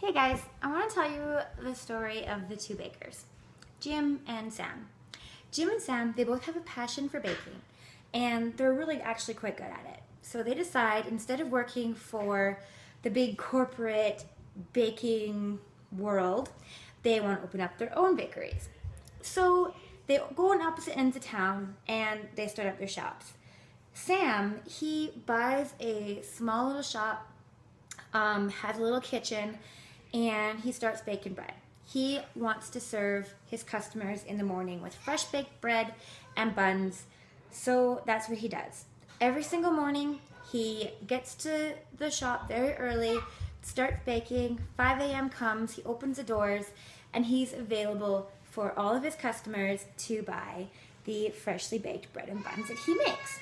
Hey guys, I want to tell you the story of the two bakers, Jim and Sam. Jim and Sam, they both have a passion for baking, and they're really actually quite good at it. So they decide, instead of working for the big corporate baking world, they want to open up their own bakeries. So they go on opposite ends of town and they start up their shops. Sam, he buys a small little shop, has a little kitchen, and he starts baking bread. He wants to serve his customers in the morning with fresh baked bread and buns, so that's what he does. Every single morning, he gets to the shop very early, starts baking, 5 a.m. comes, he opens the doors, and he's available for all of his customers to buy the freshly baked bread and buns that he makes.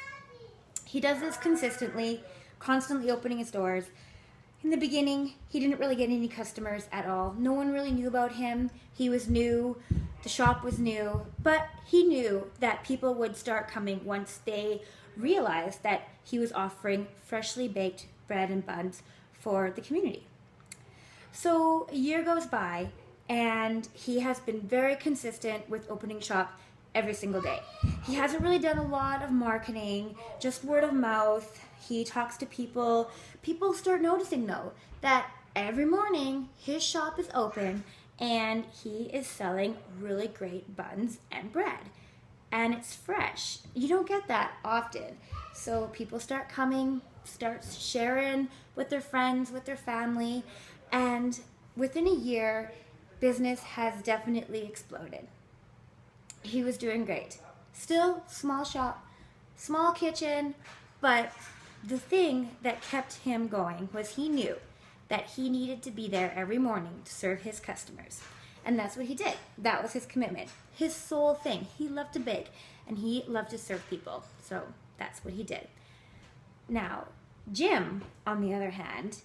He does this consistently, constantly opening his doors. In the beginning, he didn't really get any customers at all. No one really knew about him. He was new, the shop was new, but he knew that people would start coming once they realized that he was offering freshly baked bread and buns for the community. So a year goes by, and he has been very consistent with opening shop every single day. He hasn't really done a lot of marketing, just word of mouth. He talks to people. People start noticing, though, that every morning his shop is open and he is selling really great buns and bread. And it's fresh. You don't get that often. So people start coming, start sharing with their friends, with their family, and within a year, business has definitely exploded. He was doing great. Still, small shop, small kitchen, but the thing that kept him going was he knew that he needed to be there every morning to serve his customers. And that's what he did. That was his commitment, his sole thing. He loved to bake, and he loved to serve people. So that's what he did. Now, Jim, on the other hand,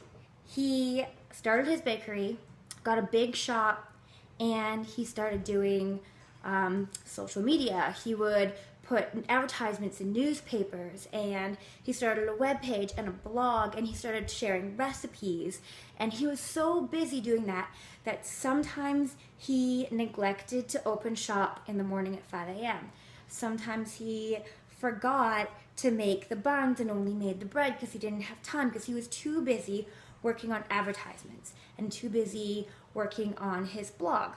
he started his bakery, got a big shop, and he started doing social media. He would put advertisements in newspapers, and he started a web page and a blog, and he started sharing recipes, and he was so busy doing that sometimes he neglected to open shop in the morning at 5 a.m. Sometimes he forgot to make the buns and only made the bread because he didn't have time, because he was too busy working on advertisements and too busy working on his blog.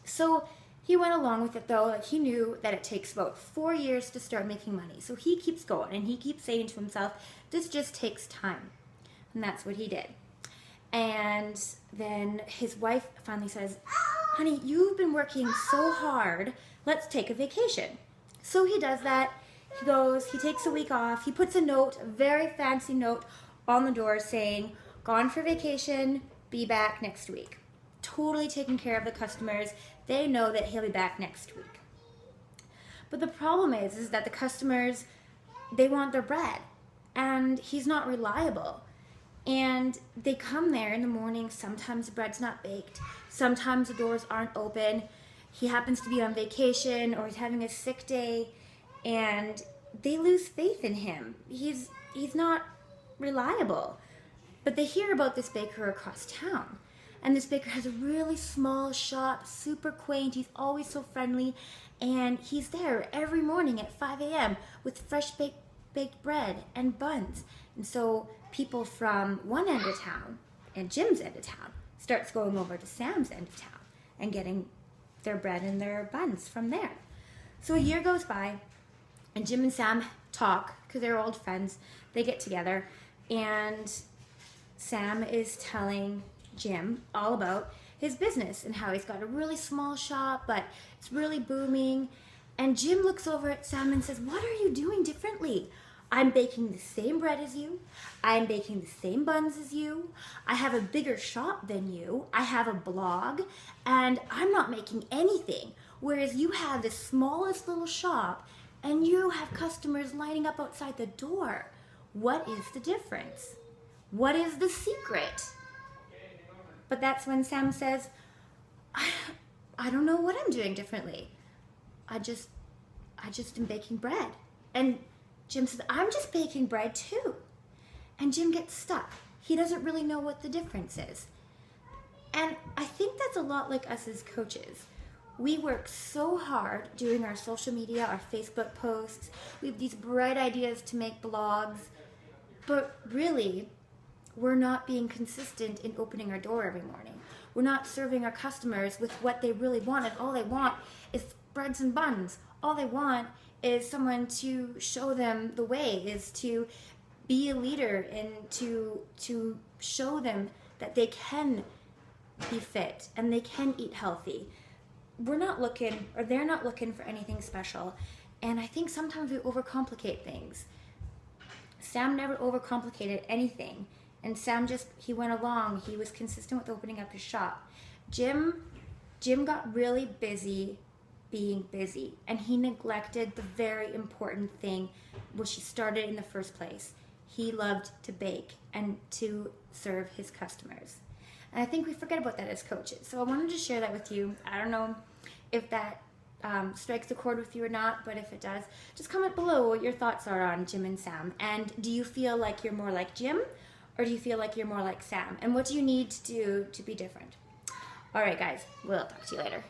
So he went along with it, though. Like, he knew that it takes about 4 years to start making money. So he keeps going, and he keeps saying to himself, this just takes time. And that's what he did. And then his wife finally says, honey, you've been working so hard. Let's take a vacation. So he does that. He goes, he takes a week off. He puts a note, a very fancy note, on the door saying, gone for vacation, be back next week. Totally taking care of the customers. They know that he'll be back next week. But the problem is that the customers, they want their bread, and he's not reliable. And they come there in the morning. Sometimes the bread's not baked. Sometimes the doors aren't open. He happens to be on vacation, or he's having a sick day, and they lose faith in him. He's not reliable. But they hear about this baker across town. And this baker has a really small shop, super quaint. He's always so friendly. And he's there every morning at 5 a.m. with fresh baked bread and buns. And so people from one end of town and Jim's end of town starts going over to Sam's end of town and getting their bread and their buns from there. So a year goes by, and Jim and Sam talk because they're old friends. They get together, and Sam is telling Jim all about his business and how he's got a really small shop, but it's really booming. And Jim looks over at Sam and says, what are you doing differently? I'm baking the same bread as you. I'm baking the same buns as you. I have a bigger shop than you. I have a blog, and I'm not making anything. Whereas you have the smallest little shop, and you have customers lining up outside the door. What is the difference? What is the secret? But that's when Sam says, I don't know what I'm doing differently. I just am baking bread. And Jim says, I'm just baking bread too. And Jim gets stuck. He doesn't really know what the difference is. And I think that's a lot like us as coaches. We work so hard doing our social media, our Facebook posts. We have these bright ideas to make blogs, but really, we're not being consistent in opening our door every morning. We're not serving our customers with what they really want, and all they want is breads and buns. All they want is someone to show them the way, is to be a leader and to show them that they can be fit and they can eat healthy. We're not looking, or they're not looking for anything special. And I think sometimes we overcomplicate things. Sam never overcomplicated anything. And Sam he went along. He was consistent with opening up his shop. Jim got really busy being busy, and he neglected the very important thing which he started in the first place. He loved to bake and to serve his customers. And I think we forget about that as coaches. So I wanted to share that with you. I don't know if that strikes a chord with you or not, but if it does, just comment below what your thoughts are on Jim and Sam. And do you feel like you're more like Jim, or do you feel like you're more like Sam? And what do you need to do to be different? All right, guys, we'll talk to you later.